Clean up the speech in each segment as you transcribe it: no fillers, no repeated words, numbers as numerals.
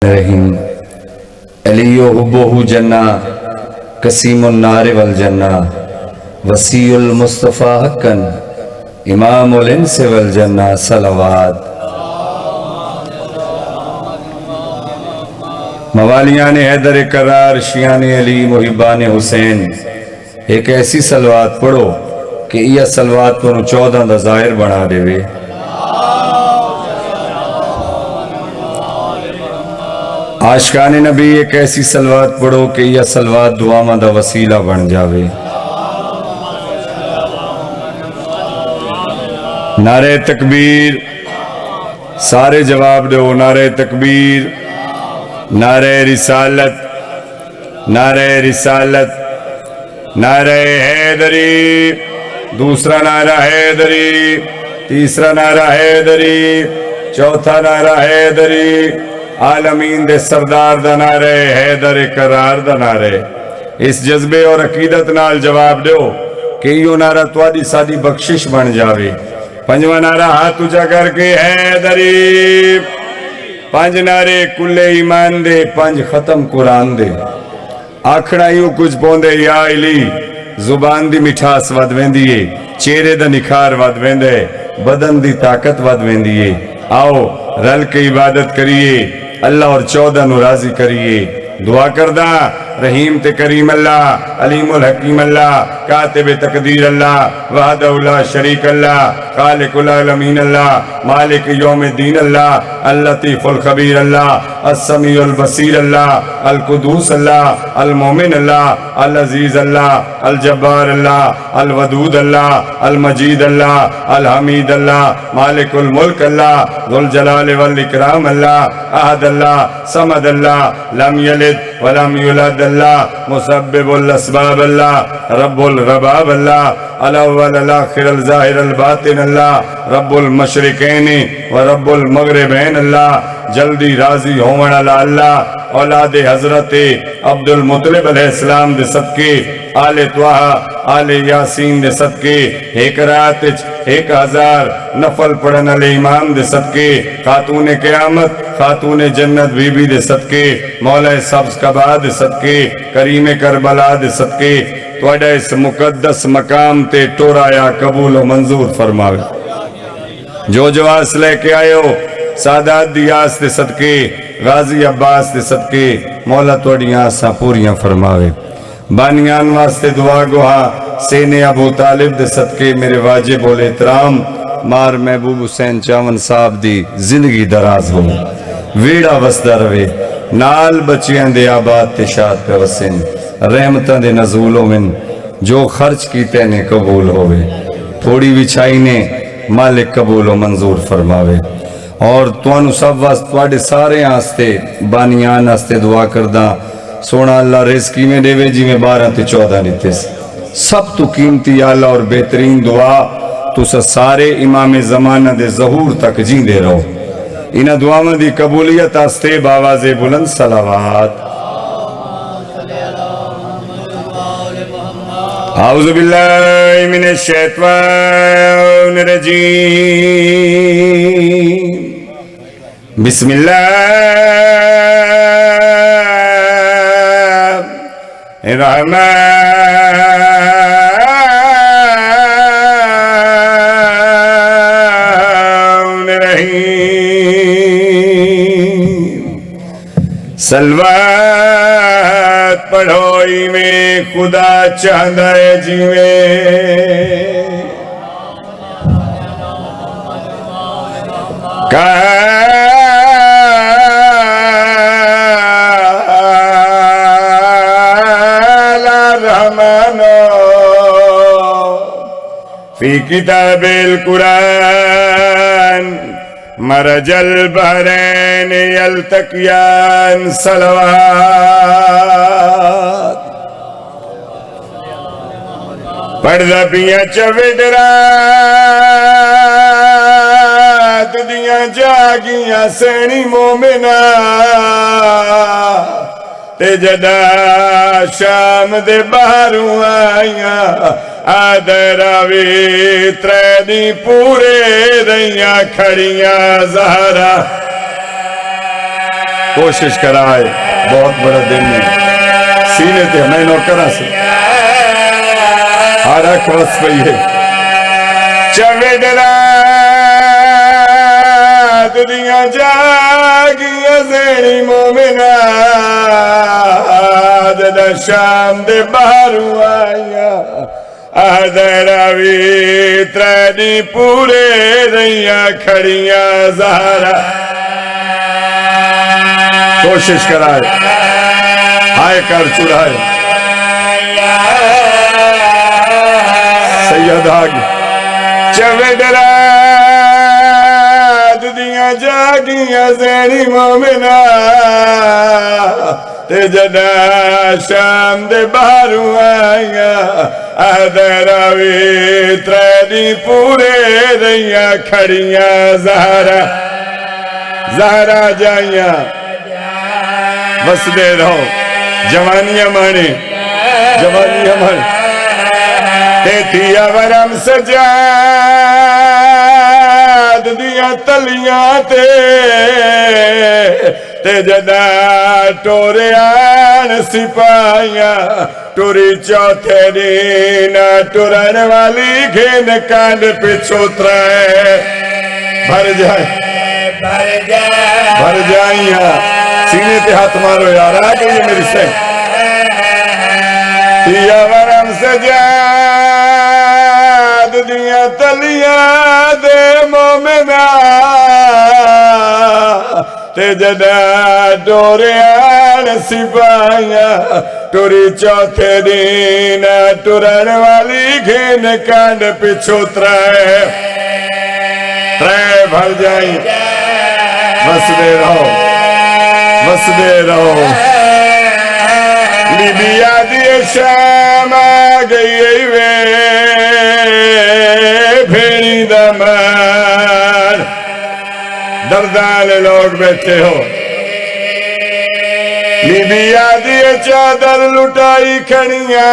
रहीम अलियो हुब्बुहु जन्ना कसीमुन नारे वल जन्ना वसीउल मुस्तफ़ा हक्कन इमामुल इंस वल जन्ना सलवात। मवालियान हैदर करार शियान अली मुहिबान हुसैन एक ऐसी सलवात पढ़ो कि यह सलवात को 14 का ज़ाहिर बना देवे। आशिकान नबी एक ऐसी सलवात पढ़ो कि यह सलवात दुआमा दा वसीला बन जावे। नारे तकबीर, सारे जवाब दो। नारे तकबीर, नारे रिसालत, नारे रिसालत, नारे हैदरी। दूसरा नारा हैदरी, तीसरा नारा हैदरी, चौथा नारा हैदरी। आलमीन दे सरदार दा नारे हैदर करार दा नारे। इस जज्बे और अकीदत नाल जवाब दो कि यो नारा तुहाडी साडी बख्शिश बन जावे। पंजवा नारा हाथ ऊंचा करके हैदरी। 5 नारे कुल्ले ईमान दे, 5 खत्म कुरान दे। आखना यूं कुछ पौंदे या इली, जुबान दी मिठास वध वेंदी है, चेहरे दा निखार वध वेंदे, बदन दी ताकत वध वेंदी है। आओ रल के इबादत करिए, अल्लाह और 14 नु राजी करिए। दुआ करदा रहीम ते करीम अल्लाह, अलीमुल हकीम अल्लाह, कातिब तकदीर अल्लाह, वहदहु ला शरीक अल्लाह, खालिकुल आलमीन अल्लाह, मालिक यौमिद्दीन अल्लाह, अल लतीफुल खबीर अल्लाह, अस्समीउल बसीर अल्लाह, अल कुदूस अल्लाह, अल मोमिन अल्लाह, अल अजीज अल्लाह, अल जब्बार अल्लाह, अल वदूद अल्लाह, अल मजीद अल्लाह, अल हमीद अल्लाह, मालिकुल मुल्क अल्लाह, जुल जलाल वल इकराम अल्लाह, अहद अल्लाह, समद अल्लाह, लम यलिद वलम यूलद अल्लाह, मुसब्बिबुल अस्बाब अल्लाह, रब्बुल रबाब अल्लाह, अल अव्वल अल आखिर अल ज़ाहिर अल बातिन अल्लाह, रब्बुल मशरिकैनि व रब्बुल मगरिबैन अल्लाह। जल्दी राजी होवन अला अल्लाह। औलादे हजरत अब्दुल मुत्तलिब अलैहिस्सलाम दे सदके, आले त्वाहा आले यासीन दे सदके, एक रात 1000 नफल पढ़न अले इमाम दे सदके, खातून क़यामत खातून जन्नत बीबी दे सदके, मौला सब्ज़ कबा दे सदके, करीम करबला दे सदके तुहाडा इस मुकद्दस मकाम ते टोराया कबूल व मंजूर फरमावे। जो जवास लेके आयो सादात दियास दे सदके, गाजी अब्बास दे सदके मौला तुहाडियां आसां पूरियां फरमावे। बानियान वास्ते दुआ गुहा सेने अबू तालिब दे सदके मेरे वाजिब उल एहतराम मार महबूब हुसैन चावन साहब दी जिंदगी दराज हो, वेड़ा वसदा रवे, नाल बच्चियां दे आबाद ते शाद पे वसन, रहमतां दे नज़ूल होवन, जो खर्च कीते ने कबूल होवे, थोड़ी विछाई ने मालिक कबूल व मंजूर फरमावे। और तुहानू सब वास्ते तुहाडे सारे आस्ते बानियान आस्ते दुआ करदा सोना अल्लाह रिज़्क़ में देवे जिवें 12 ते 14 दिते। सब तो कीमती आला और बेहतरीन दुआ तुसा सारे इमाम ज़माना दे ज़हूर तक जींदे रहो। इन्हां दुआवां दी कबूलियत आस्ते बावाज़े बुलंद सलावत। आऊज़ु बिल्लाहि मिनश शैतानिर रजीम। बिस्मिल्लाहिर्रहमानिर्रहीम। सलवात पढ़ोई में खुदा चाहता है जीवे, काला रहमानो फी किताबिल कुरान मरजल बहरैन यल्तकियान। सलवात पढ़दा पिया चविडरात दियां जागियां सैनी मोमिना, ते जदा शाम दे बाहरों आईया आदरावी त्रैदी पूरे रहिया खड़िया ज़हरा कोशिश कराए बहुत बड़ा दिन है सीने ते मैं नौकरा से हर अखवस पई है चवेडरा दुनिया जागिया ज़ेनी मोमिना जदा शाम दे बारू आया आदरावी त्रैनी पूरे रैया खड़िया ज़हरा कोशिश कराए हाय कर चुराए सैयदा चवेडरा दुनिया जागिया ज़ेनी मोमिना ते जदा शाम दे बारू आया आदरावी त्रैनी पूरे रैया खड़िया ज़हरा ज़हरा जाइया बसदे रहो जवानियां माने तेतिया वरम सजाद दिया तलियां ते जदा टोरियान सिपाहिया टुरी चौथे दिन टुरन वाली घेन कांड पिछो भर जाइया सीने पे हाथ मारो यार आ गई है मेरी से तिया वरम सजाद दिया तलिया दे मोमिना ते जदा डोरियान सिपाहिया टुरी चौथे दिन टुरन वाली घेन कांड पिछो त्रै भर जाई बसदे रहो लीबिया दिए शाम आ गई वे भेड़ी दमार दर्दाले लोग बैठे हो लीबिया दिए चादर लुटाई खड़िया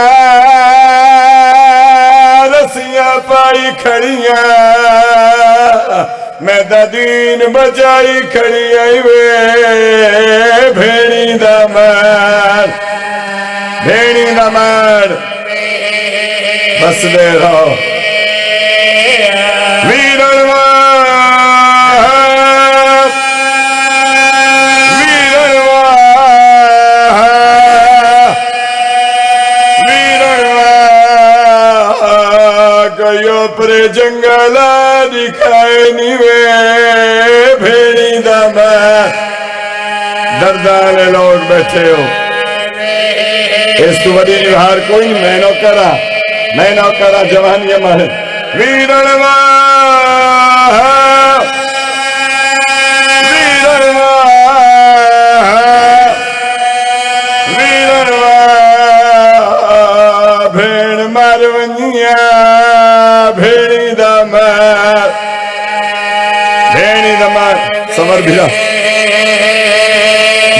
रसियां पाई खड़िया मैं दीन बजाई खड़ी आई वे भेड़ी दमार बसदे रहो वीरवा कयो परे जंगला दिखाए निवे भेड़ी दमार दर्दाले लोग बैठे हो इस तू वडी निहार कोई मैं नौकरा जवानिया मारे वीरवा भेड़ मारवनिया भेड़ी दमार समर भिरा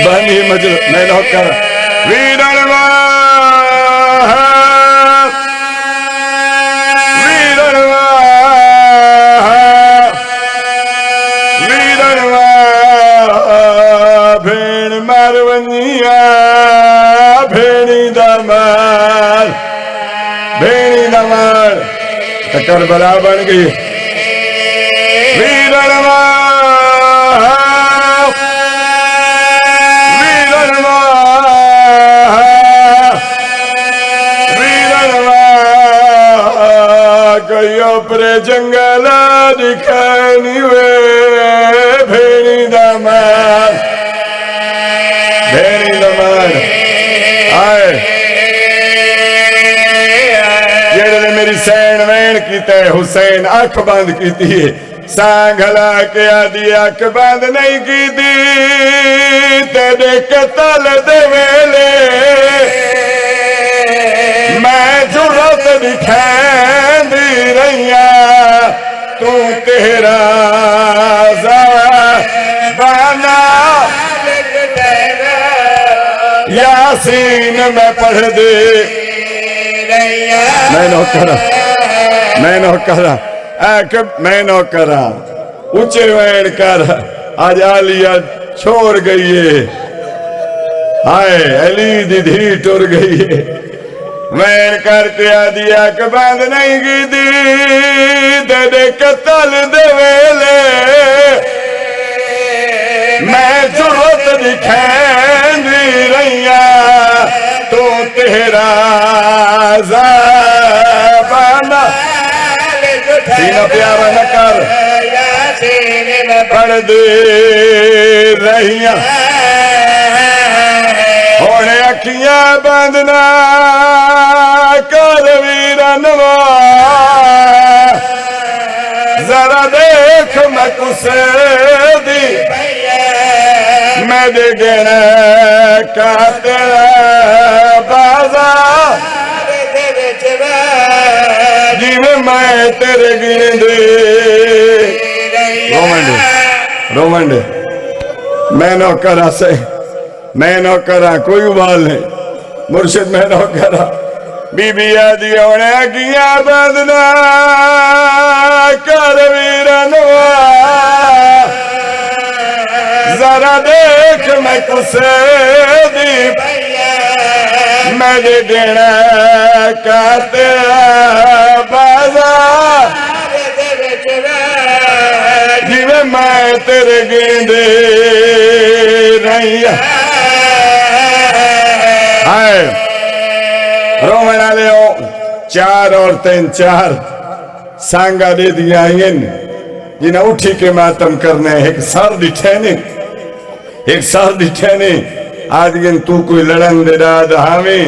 बनी मजल मैं नौकरा वीरवा भेड़ मारवनिया भेड़ी दमार करबला बन गई वीरवा कयो परे जंगला दिखानी वे भेड़ी दमार आए जेड़े मेरी सैन वैन की हुसैन अख बंद की सांगला के आदि अख बंद नहीं की तेरे कतल दे वेले मैं जुरत दिखांदी रहिया तू तेरा ज़बाना यासीन में पढ़ दे मैं नौकरा ऊंचे वैन कर आज आलिया छोड़ गई है। हाय अली दी धी टुर गई है। मैं करके आदि अख बंद नहीं की दी दे कतल दे वेले मैं जरूरत दिखेंदी रहिया तो तेरा ज़बाना सीना प्यारा न कर पढ़ दे रहिया होने अखियां बंद ना कर वीरनवा जरा देख मैं कुसे दी मैं दे गना का तेरा बाजार जिमें मैं तेरे गिनदे रोमंड मैं नौकरा से मैं नौकरा कोई उबाल नहीं मुर्शिद मैं नौकरा बीबी आदि होने अगिया बंदना कर वीरनवा जरा देख मैं कुसे दी मैं दे देना का तेरा बाजार जिਵੇਂ मैं तेरे गेंदे रहिया हाय रोमन वाले चार औरतें चार सांगा दे दिया जिन्हें उठी के मातम करने एक सर दिठे ने आदि तू कोई लड़न दे दाद हमें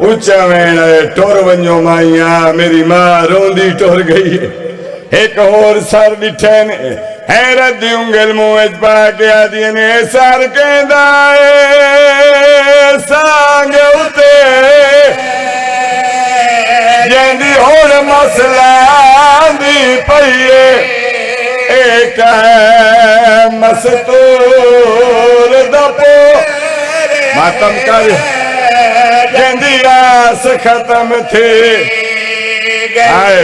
उच्चा वेण टोर वंजो माइया मेरी मां रोंदी टोर गई है। एक और सर दिठे ने हैरत दी उंगल मुंह पा के आदि ने सर कहंदा सांग उते जेंदी होर मसला दी पईए एक मस्तूर दपो मातम कर जेंदी आस खत्म थे आए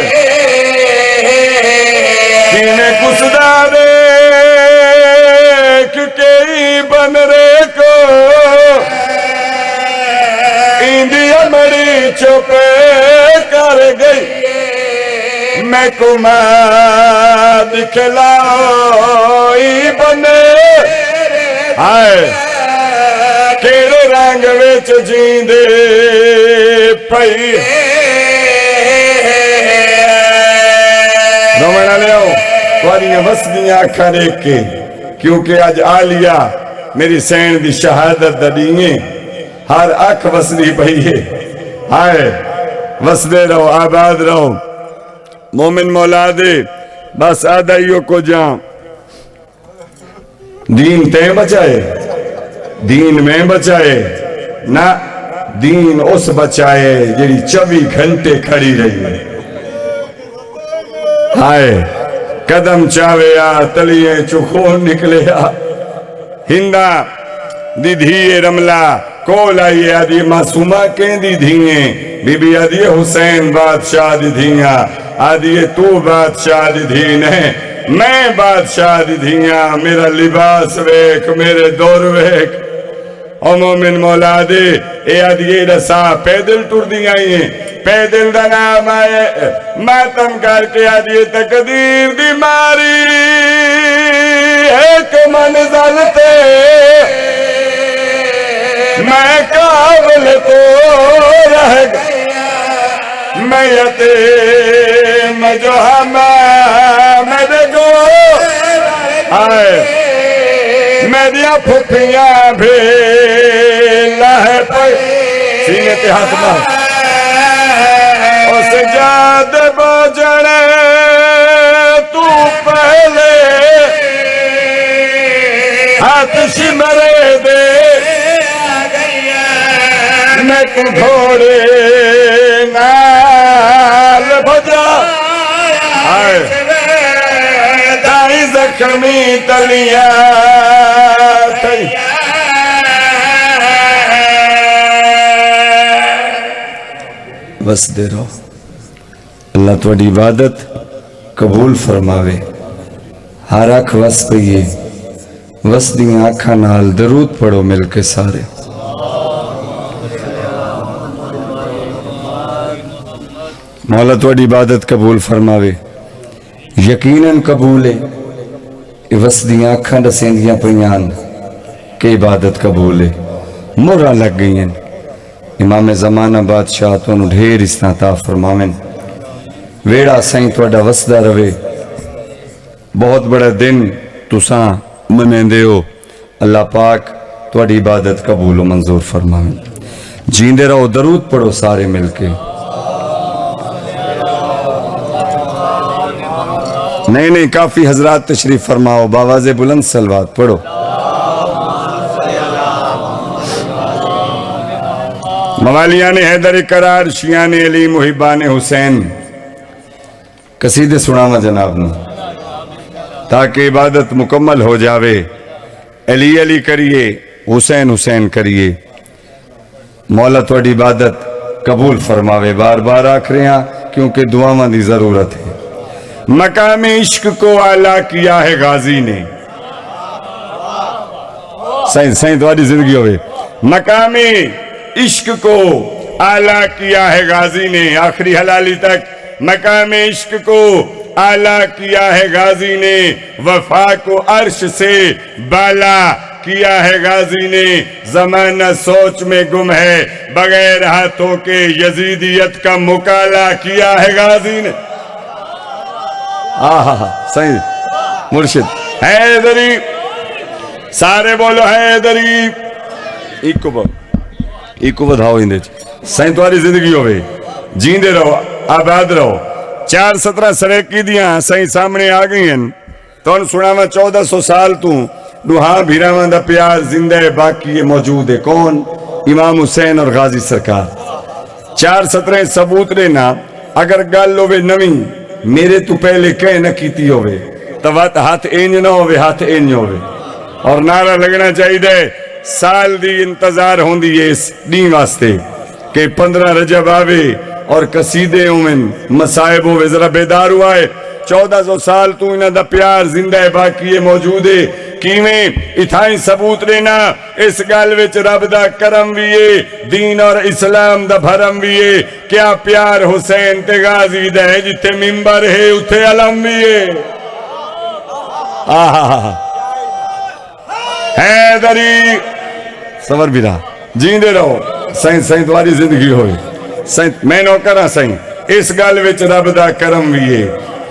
किने कुसदा देख के बन रे को इंडिया मरी चुपे कर गई मैं कुमा दिखलाओ बने आए केड़े रंग विच जींदे पई वसदियां अखा देख के क्योंकि अज आलिया मेरी सैन दी शहादत दीए हर अख वसदी पई है। हाय वसदे रहो आबाद रहो मोमिन मौला दे बस आदाइयों को जा दीन ते बचाए दीन में बचाए ना दीन उस बचाए जी 24 घंटे खड़ी रही है। हाय कदम चावे आ तलिए चुखोन निकले आ हिंदा दीधी रमला कोल आई आदि मासूमा कहंदी धीए बीबी आदि हुसैन बादशाह दी धिया आदि तू बादशाह दी धी ने मैं बादशाह दी धिया मेरा लिबास वेख मेरे दौर वेख ओ मोमिन मौला दे ए आदि रसा पैदल टुरदी आई पैदल दा नाम आए मातम करके आदि तकदीर दी मारी एक मंजिल ते मैं काबिल तो रह गया मैं यते मजो मेरे गो आए मेरिया फुफियां भी लह पई सीने ते हाथ मार जाद बजने तू पहले हाथ सिमरे दे मैं घोड़े नाल भजा दाई जख्मी तलिया बस दे रहो अल्लाह थोड़ी इबादत कबूल फरमावे हर अख वस पई वसदियां अखां नाल दरूद पढ़ो मिल के सारे। मौला तुहाडी इबादत कबूल फरमावे, यकीनन कबूल है। वसदियां अखां दसेंदियां पईयां कि इबादत कबूल है। मोहरां लग गई हैं। इमाम ज़माना बादशाह तुहानू ढेर इस्ता ता फरमावें। वेड़ा साईं तुहाडा वसदा रवे। बहुत बड़ा दिन तुसां मनेंदे हो। अल्लाह पाक तुहाडी इबादत कबूल मंजूर फरमावें। जींदे रहो, दरूद पढ़ो सारे मिलके। नहीं काफी हजरात तशरीफ फरमाओ, बावाज़े बुलंद सलवात पढ़ो। मवालियान हैदर करार, शियान अली, मुहिबान हुसैन कसीदे सुनावा जनाब ने, ताकि इबादत मुकम्मल हो जावे। अली अली करिए, हुसैन हुसैन करिए। मौला तुहाडी इबादत कबूल फरमावे। बार बार आख रहे हैं क्योंकि दुआवां दी जरूरत है। मकाम इश्क को आला किया है गाजी ने। सही सही तुम्हारी जिंदगी होवे। मकाम इश्क को आला किया है गाजी ने, आखिरी हलाली तक। मकाम इश्क को आला किया है गाजी ने, वफा को अर्श से बाला किया है गाजी ने। जमाना सोच में गुम है, बगैर हाथों के यजीदियत का मुकाला किया है गाजी ने। सही मुर्शिद हैदरी, सारे बोलो हैदरी। इको बधाओ इंदे सही तुम्हारी जिंदगी होवे। जींदे रहो, आबाद रहो। 417 सरेकी दियां सही सामने आ गई हैं। तुम सुनावा 1400 साल तू दुहा भीरावां दा प्यार जिंदा है, बाकी ये मौजूद है। कौन? इमाम हुसैन और गाजी सरकार। 417 सबूत देना। अगर गल होवे नवी मेरे तू पहले कह न कीती होवे तो हाथ इंज ना होवे, हाथ इंज होवे। और नारा लगना चाहिए साल दी इंतजार होंदी है इस दी वास्ते कि 15 रजब आवे और कसीदे होवन, मसाइब होवे। जरा बेदार हुआ है। 1400 साल तू इन्हां दा प्यार जिंदा है, बाकी ये मौजूद है। किवें इथाई सबूत देना इस गल विच रब दा करम भी है, दीन और इस्लाम दा भरम भी है। क्या प्यार हुसैन ते गाजी दा है, जिथे मिंबर है उथे अलम भी है। हैदरी सबर भी रहा। जींदे रहो सही सही तुम्हारी जिंदगी होए। सही मैं नौकर हाँ। सही इस गल विच रब दा करम भी है,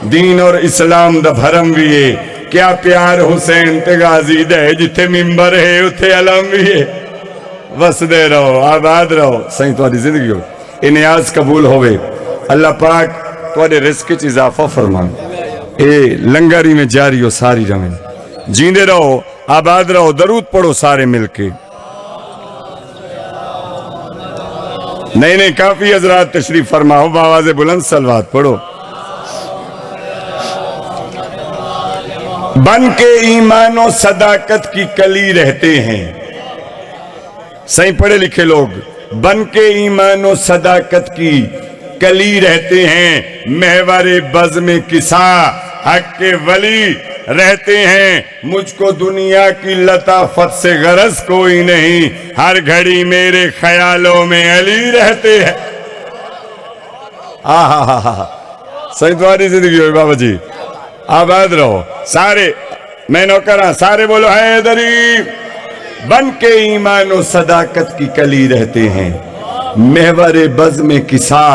दीन और इस्लाम दा भरम भी है। क्या प्यार हुसैन ते गाजी दा है, जिथे मिंबर है उथे अलम भी है। वसदे रहो, आबाद रहो। सही तुम्हारी जिंदगी हो। ये नियाज कबूल होवे। अल्लाह पाक तुम्हारे रिस्क च इजाफा फरमाए। ए लंगरी में जारी हो सारी रवें। जींदे रहो, आबाद रहो। दरूद पढ़ो सारे मिलके। नहीं काफी हजरात तशरीफ फरमाओ, बावाज़े बुलंद सलवात पढ़ो। बन के ईमानो सदाकत की कली रहते हैं। सही पढ़े लिखे लोग बन के ईमानो सदाकत की कली रहते हैं। महवारे बज़ में किसा हक के वली रहते हैं। मुझको दुनिया की लताफत से गरज कोई नहीं, हर घड़ी मेरे ख्यालों में अली रहते हैं। सही तुम्हारी जिंदगी हो बाबा जी। आबाद रहो सारे। मैं नौकर सारे बोलो हैदरी। बन के ईमानो सदाकत की कली रहते हैं। महवरे बज़ में किसा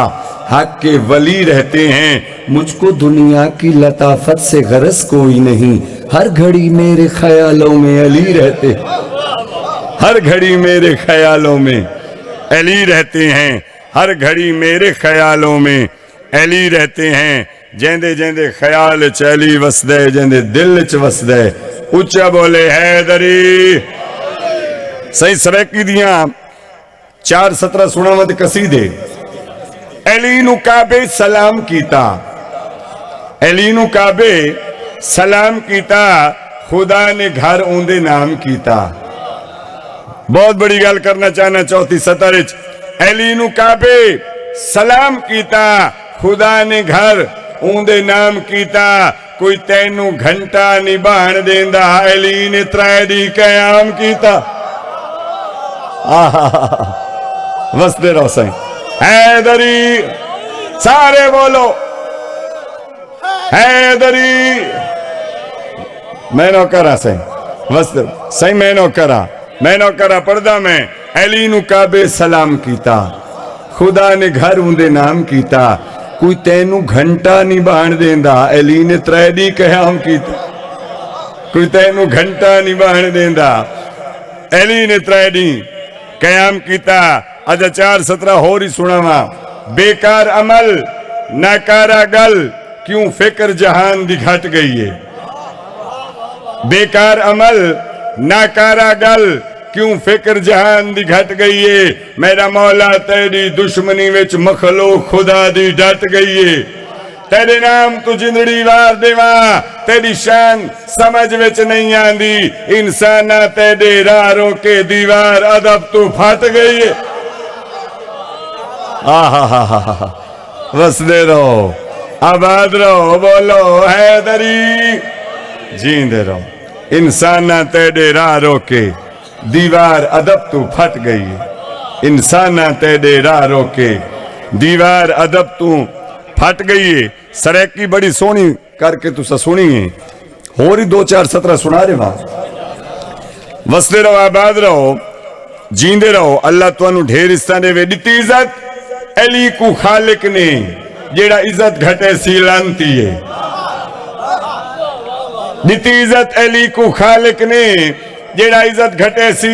हक के वली रहते हैं। मुझको दुनिया की लताफत से गरज कोई नहीं, हर घड़ी मेरे ख्यालों में अली रहते। हर घड़ी मेरे ख्यालों में अली रहते हैं। हर घड़ी मेरे ख्यालों में अली रहते हैं। जेंदे जेंदे ख्याल च अली वसदे, जेंदे दिल च वसदे। उच्चा बोले हैदरी। सही सरेकी दियां 417 सुनावत कसीदे। अली नू काबे सलाम कीता। अली नू काबे सलाम कीता, खुदा ने घर उंदे नाम कीता। बहुत बड़ी गल करना चाहना चौथी सतर अली नू काबे सलाम कीता, खुदा ने घर ऊंदे नाम कीता कोई तैनू घंटा नहीं बहन देंदा अली ने त्रै दी कयाम कीता वसदे रहो साईं हैदरी सारे बोलो हैदरी मैं नो करा साईं वसदे साईं मैं नो करा पर्दा में अली नु काबे सलाम कीता खुदा ने घर उंदे नाम कीता कोई तैनू घंटा नहीं बहन देंदा अली ने त्रै दी कयाम कीता कोई तैनू घंटा नहीं बहन देंदा अली ने त्रै दी कयाम कीता अज 4:17 होर ही सुनावा बेकार अमल नाकारा गल क्यों फिक्र जहान दी घट गई है बेकार अमल नाकारा गल क्यों फिक्र जहान दी घट गई है मेरा मौला तेरी दुश्मनी विच मखलूक खुदा दी डट गई है तेरे नाम तू जिंदड़ी वार देवा तेरी शान समझ विच नहीं आंदी इंसाना तेरे राह रोके दीवार अदब तू फट गई है आहा वसदे रहो आबाद रहो बोलो हैदरी जींदे रहो इंसाना तेरे राह रोके दीवार अदब तू फट गई है इंसाना तेरे राह रोके दीवार अदब तू फट गई है सरेकी बड़ी सोहनी करके तुसा सुनी है होर ही 2-4-17 सुना रहे वहां वसदे रहो आबाद रहो जींदे रहो अल्लाह तुहानू ढेर हिस्सा देवे दिती इज्जत अली को खालिक ने जेड़ा इज्जत घटे सी लानती है दिती इज्जत अली को खालिक ने जेड़ा इज्जत घटे सी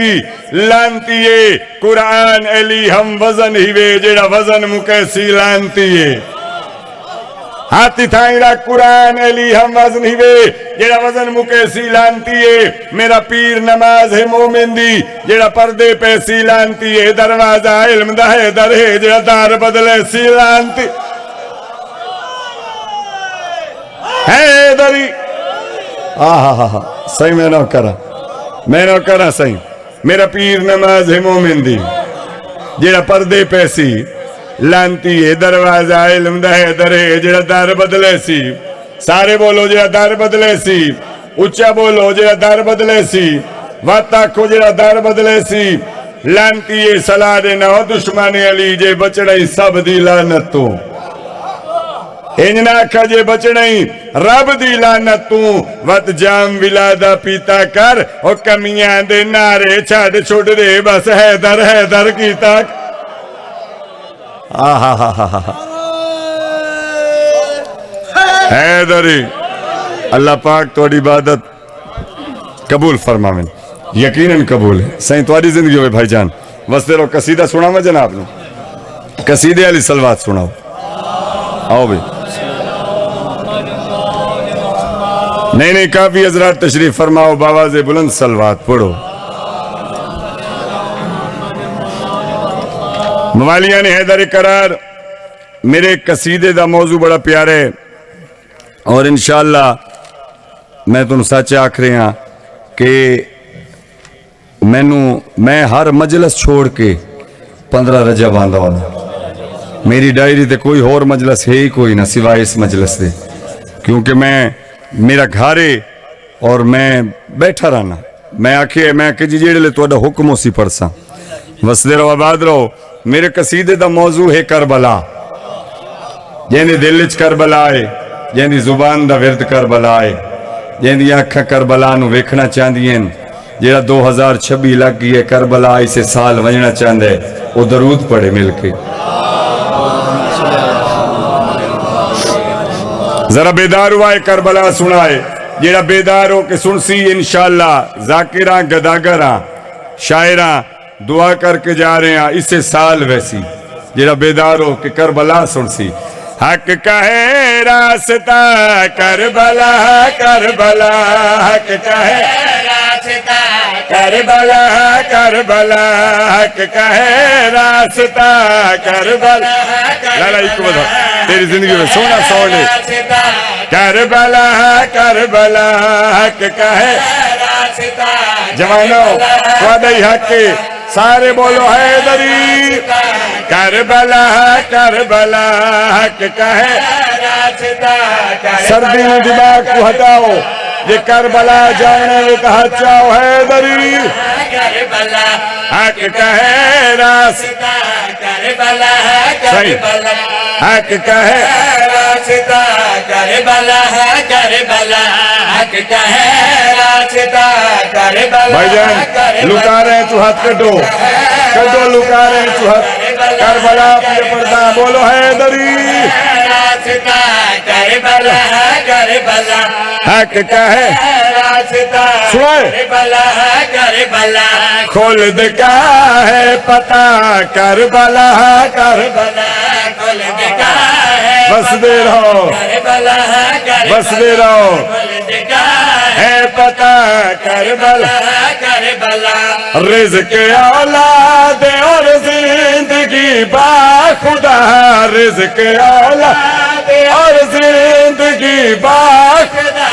लानती है कुरान अली हम वजन ही वे जेड़ा वजन मुके सी लानती है हाथी थाईरा कुरान अली हम वजन ही वे जेड़ा वजन मुके सी लानती है मेरा पीर नमाज है मोमिन दी जेड़ा पर्दे पे सी लानती है दरवाजा इल्म दा है दर है जेड़ा दार बदले सी लानती है दरी आहा सही मैं न करा सही मेरा पीर नमाज है मोमिन दी जेड़ा पर्दे पे सी लानती है दरवाजा इल्म दा है दर है जेड़ा दर बदले सी सारे बोलो जेड़ा दर बदले सी उच्चा बोलो जेड़ा दर बदले सी वत आखो जेड़ा दर बदले सी लानती है सलाह दे ना दुश्मन अली जे बचड़ई सब दी लानत तू इंज ना आखा जे बचड़ई रब दी लानत तू वत जाम विलादा पीता कर और कमियां दे नारे छड़ छुड़ दे बस हैदर कीता हैदरी अल्लाह पाक थोड़ी इबादत कबूल फरमावे यकीनन कबूल है सही थोड़ी जिंदगी होवे भाईजान वसदे रहो कसीदा सुनावा जनाब नु कसीदे वाली सलवात सुनाओ आओ भाई नहीं काफी हजरात तशरीफ फरमाओ बावाज़े बुलंद सलवात पढ़ो मवालिया ने हैदर करार मेरे कसीदे दा मौजू बड़ा प्यारा है और इंशाअल्लाह मैं तुम सच आख रहा कि मैं हर मजलिस छोड़ के 15 रजब आंदा हूं मेरी डायरी ते कोई होर मजलिस है ही कोई ना सिवाय इस मजलिस से क्योंकि मैं मेरा घर है और मैं बैठा रहना मैं आखे मैं कि जी जेड़े तुहाडा हुक्म उसी पढ़सा वसदे रहो आबाद रहो मेरे कसीदे दा मौजू है करबला जेंदी दिल च करबला है जेंदी जुबान दा विरद करबला है जेंदी अखां करबला नू वेखना चाहदियां जेड़ा 2026 लग गई है करबला इसे साल वजना चाहता है वो दरूद पढ़े मिलके जरा बेदार हुआ है करबला सुनाए जेड़ा बेदार हो के सुन सी इंशाअल्लाह जाकिरा गदागरा शायरा दुआ करके जा रहे हैं इसे साल वैसी जेड़ा बेदार हो के करबला सुन सी हक का है रास्ता करबला करबला हक का है रास्ता करबला करबला हक का है रास्ता करबला लाला एक बता तेरी जिंदगी में सोना सोने करबला करबला हक का है रास्ता जवानों वादई हक सारे बोलो हैदरी करबला करबला हक कहे सर्दी में दिमाग को हटाओ, ये करबला जाने में कहा चाओ हैदरी करबला हक कहे रास्ता करबला करबला हक कहे रास्ता करबला करबला हक कहे रास्ता करबला भाईजान लुका रहे हैं तू हाथ कटो कटो, लुका रहे हैं तू हाथ। करबला पे पर्दा बोलो हैदरी रास्ता करबला करबला हक कहे रास्ता सुनाए। करबला करबला खोल दे का है पता करबला करबला खोल दिखा है बस दे रहो करबला बस दे रहो खोल दिखा है पता करबला करबला रिज़्क़ औलाद और जिंदगी बाखुदा, रिज़्क़ औलाद और जिंदगी बाखुदा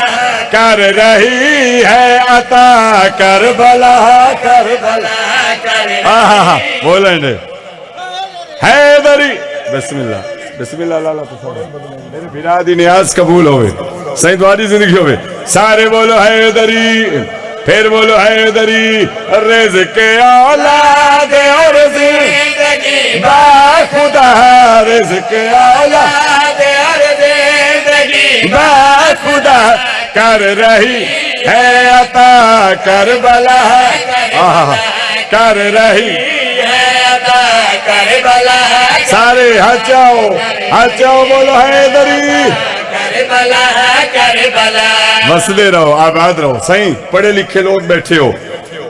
कर रही है अता करबला करबला। आहा बोलेंगे हैदरी बिस्मिल्लाह बिस्मिल्लाह लाला तो मेरे बिरादी नियाज कबूल होवे, सही तुम्हारी जिंदगी होवे। सारे बोलो हैदरी, फिर बोलो हैदरी। रिज़्क़ औलाद और जिंदगी बाखुदा, रिज़्क़ औलाद और जिंदगी बाखुदा कर रही है अता करबला। आहा कर रही करबला सारे हचाओ बोलो हैदरी करबला करबला बसते रहो आबाद रहो। सही पढ़े लिखे लोग बैठे हो,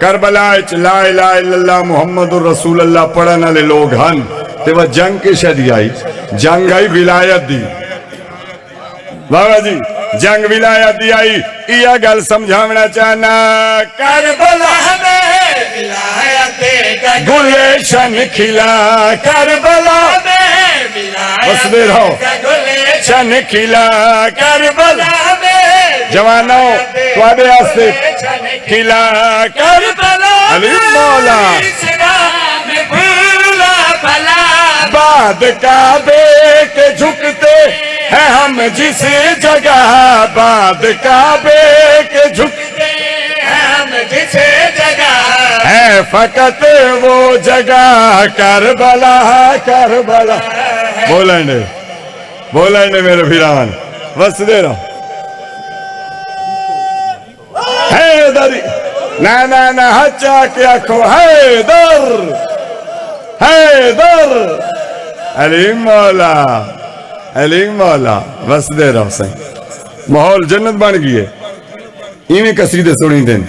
करबला ला इलाहा इल्लल्लाह मुहम्मदुर रसूलुल्लाह पढ़ने वाले लोग हन ते वह जंग के शदी आई, जंग आई विलायत दी बाबा जी, जंग विलायत दी आई। यह गल समझावना चाहना करबला में गुलेशन खिला, करबला बसते रहो शन खिला करबला जवानों तुहाडे वास्ते खिला करबला अली मौला बाद काबे के झुकते हैं हम जिस जगह, बाद काबे के झुकते हम जिस जगह है फकत वो जगह करबला करबला। बोलेंगे मेरे भिरान बस दे रहा हैदरी ना ना ना हचा के आखो हैदर हैदर अली मौला बस दे रहा सही। माहौल जन्नत बन गई है, इवें कसीदे सुनी देन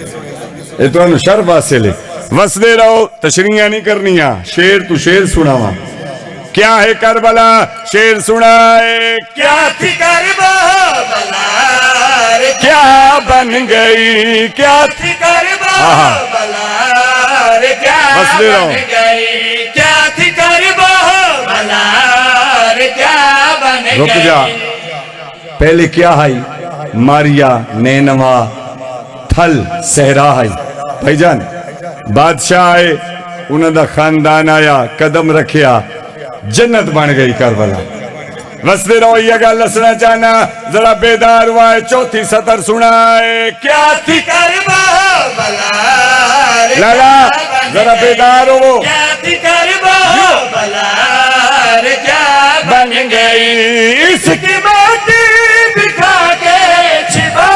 ये तो शर्फ हासिल है। वसदे रहो तशरीयां नहीं करनिया, शेर तू शेर सुनावा। क्या है करबला शेर सुनाए, क्या थी करबला क्या बन गई, क्या थी करबला क्या बस दे रहा हूं। बन गई, क्या थी करबला क्या बन गई। रुक जा, पहले क्या है मारिया नैनवा थल सहरा है भाईजान, बादशाह आए उन्होंने खानदान आया कदम रखिया जन्नत बन गई करबला। वसदे रहो यह गल दसना चाहना जरा बेदार हुआ है। चौथी सतर सुनाए, क्या थी करबला लाला जरा बेदार हो, क्या थी करबला क्या बन गई इसकी माटी दिखा के छिपा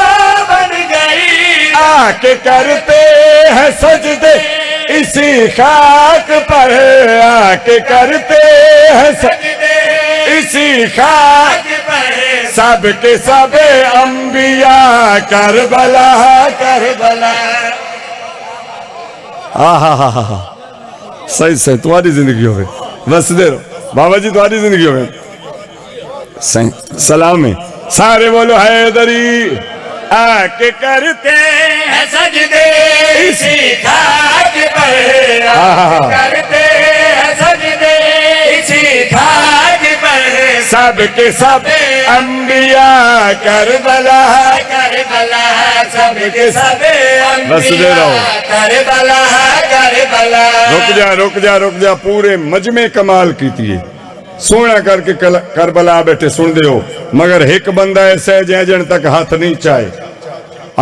बन गई। आके करते हैं सजदे इसी खाक पर, आके करते हैं सजदे इसी खाक पर सब के सब अंबिया करबला करबला। आहा सही सही तुम्हारी जिंदगी हो बस दे रहो बाबा जी, तुम्हारी जिंदगी हो सही। सलाम है सारे बोलो हैदरी। आके करते हैं सजदे इसी खाक पर, आहा। करते हैं सजदे इसी खाक पर सब सब के सब अंबिया करबला करबला सबके सब बस दे रहो। करबला करबला रुक जा पूरे मजमे कमाल कीती है सोना करके करबला बैठे सुन दे हो मगर एक बंदा ऐसा है जै जन तक हाथ नहीं चाहे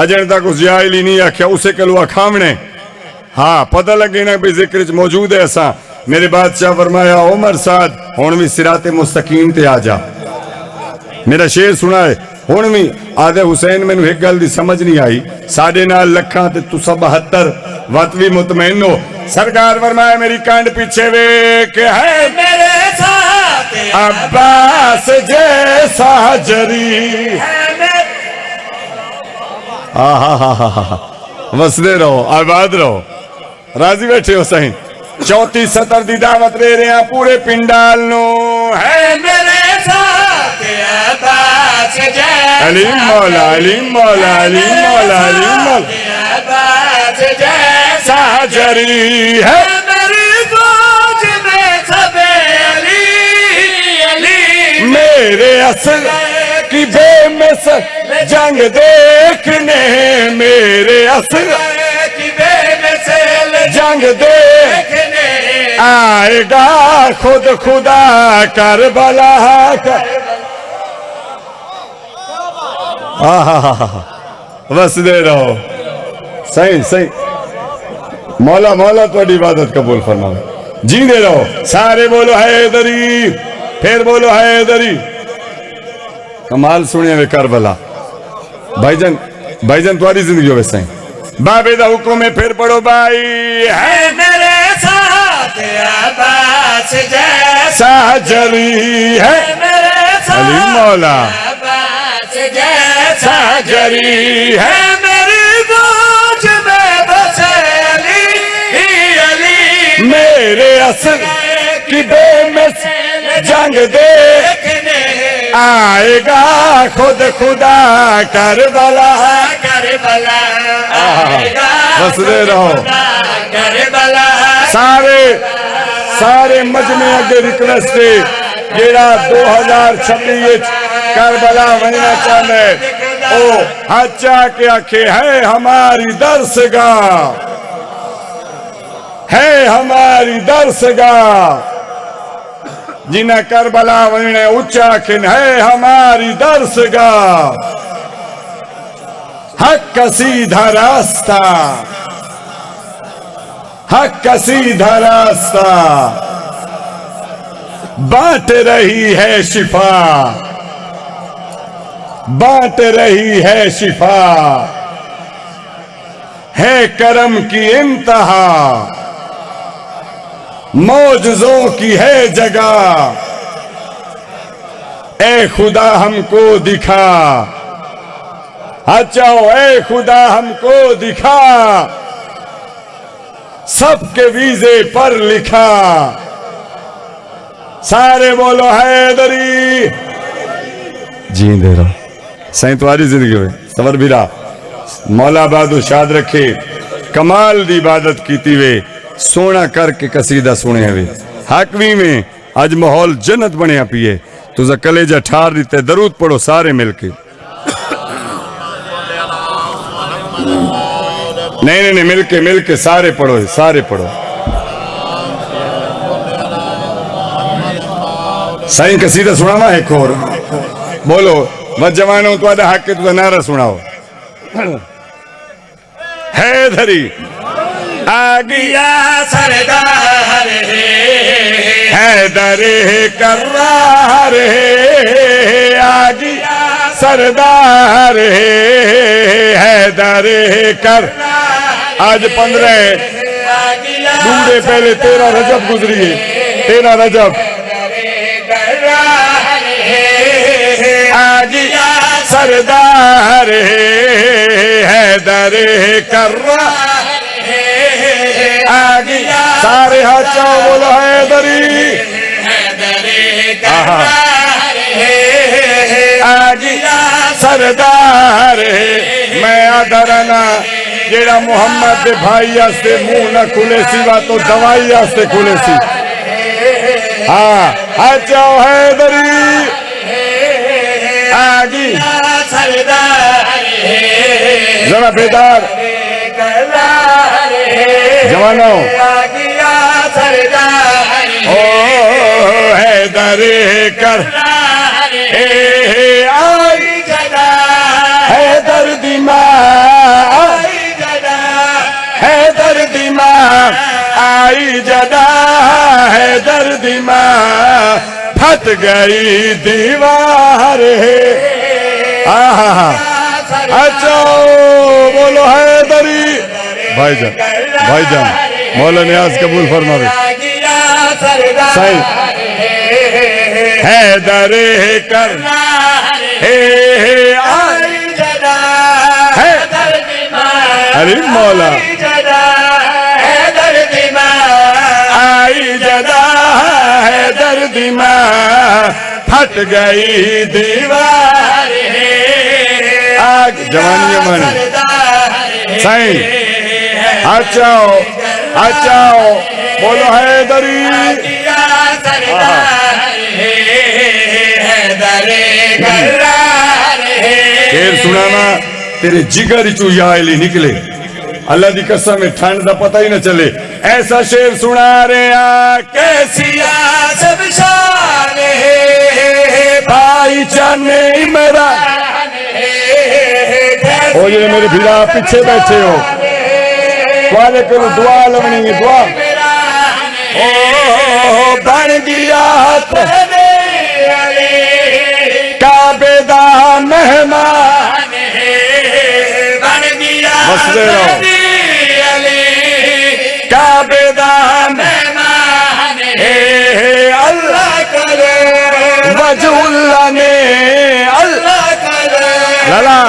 अजन तक उस जायली नहीं आख्या उसे कलुआ खामने हाँ पता लगे ना भी जिक्र च मौजूद है ऐसा मेरे बादशाह फरमाया उमर साद हुण भी सिराते मुस्तकीम ते आ जा मेरा शेर सुना है हुण भी आदे हुसैन मैनू एक गल दी समझ नहीं आई साढ़े नाल लखा ते तुसा 72 वत भी मुतमैन हो सरकार फरमाया मेरी कांड पीछे वेख है मेरे साथ अब्बास जैसा जरी वसदे रहो आबाद रहो राजी बैठे हो सही 34 सतर दी दावत ले रहे हैं पूरे पिंडाल नो है मेरे साथ अब्बास जैसा अलीम मौला अलीम मौला अलीम मौला अलीम मौला अब्बास जैसा जरी है मेरी सोच में सबे अली मेरे असल की बेमिसल जंग देखने मेरे असल की बेमिसाल जंग देख आएगा खुद खुदा करबला कर बस दे रहो सही सही मौला मौला थोड़ी इबादत कबूल फरमाओ जींदे रहो सारे बोलो हैदरी फिर बोलो हैदरी कमाल सुनिए वे करबला भाईजान तुम्हारी जिंदगी हो वैसे बाबे दा हुक्म है फिर पढ़ो भाई है मेरे साथ अब्बास जैसा साजरी है मेरे साथ अली मौला अब्बास जैसा साजरी है मेरी सोच में बसे अली मेरे असल की बेमिस जंग देखने आएगा खुद खुदा करबला करबला बस दे रहो करबला सारे मजमे अगे रिक्वेस्ट है जेड़ा 2026 करबला बनना चाहते ओ हचा के आखे है हमारी दरसगाह है हमारी दरसगाह जिन्हें करबला वने उच्चा खिन है हमारी दरसगाह हक का सीधा रास्ता हक का सीधा रास्ता बांट रही है शिफा बांट रही है शिफा है करम की इंतहा मौजज़ों की है जगह ए खुदा हमको दिखा अच्छा ए खुदा हमको दिखा सबके वीजे पर लिखा सारे बोलो हैदरी जींदे रहो सही तुम्हारी जिंदगी में सबर भी रहा मौला बादू शाद रखे कमाल दी इबादत कीती वे सोना करके कसीदा सुने वे हाकवी में आज माहौल जन्नत बने पिए तुझा कलेजा ठार दीते दरूद पढ़ो सारे मिलके नहीं मिलके सारे पढ़ो सही कसीदा सुनावा एक और बोलो मत जवानो तुम्हारा हक के तुझा नारा सुनाओ हैदरी आ गया सरदार हैदर कर्रार आ गया सरदार हैदर कर आज 15 दूरे पहले 13 रजब गुजरी है 13 रजब आ गया सरदार हैदर कर्रार आ गया सारे हाथ चाओ बोलो हैदरी आ गया सरदार मैं आदरना जेड़ा मुहम्मद दे भाई आस्ते मुंह न खुले सी वा तो दवाई आस्ते खुले सी हाँ हाथ चाओ हैदरी आ गया सरदार जरा बेदार करार जवानों आ गया सरदार ओ हैदर कर आई जदा हैदर दिमाग आई जदा हैदर दिमाग आई जदा हैदर दिमाग फट गई दीवार है आहा अच्छा बोलो हैदरी भाईजान मौला नियाज कबूल फरमावे सही हैदर कर आई जदा है अरे मौला आई जदा हैदर दिमाग फट गई दीवार आग जवानी मानी सही अच्छा बोलो हैदरी शेर सुनाना तेरे जिगर चू याली निकले अल्लाह की कसम में ठंड का पता ही न चले ऐसा शेर सुना रहे आ कैसिया सब शान भाई जाने मेरा ओ ये मेरे भीरा पीछे बैठे हो तुम्हारे को दुआ लवनी है दुआ ओ बन गया काबेदा मेहमान बन गया बसते रहो काबेदा मेहमान अल्लाह करे वजहुल्लाह ने अल्लाह करे लाला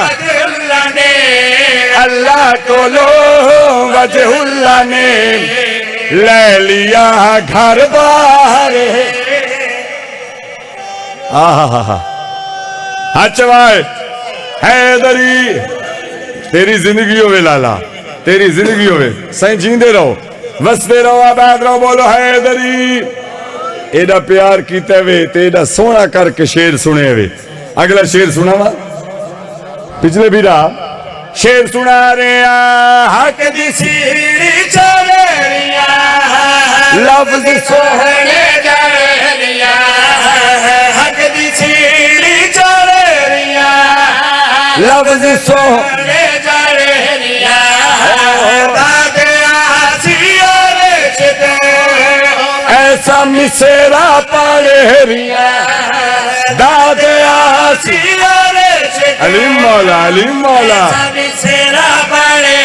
अल्लाह ने अल्लाह को लो वजहुल्लाह ने ले लिया घर बाहर आहा अच्छा भाई हैदरी तेरी जिंदगी होवे लाला तेरी जिंदगी होवे सही जींदे रहो वसते रहो आबाद रहो बोलो हैदरी एडा प्यार कीते वे ते एडा सोना करके शेर सुने वे अगला शेर सुनावा पिछले भी रहा शेर सुना रे हक दी सीढ़ी चढ़िया लफ्ज सोहने जरिया हक दी सीढ़ी चढ़िया लफ्ज सोह जरिया दादे आसिया ऐसा मिसेरा पढ़ेरिया दादे आसिया अलीम मौला सेरा बड़े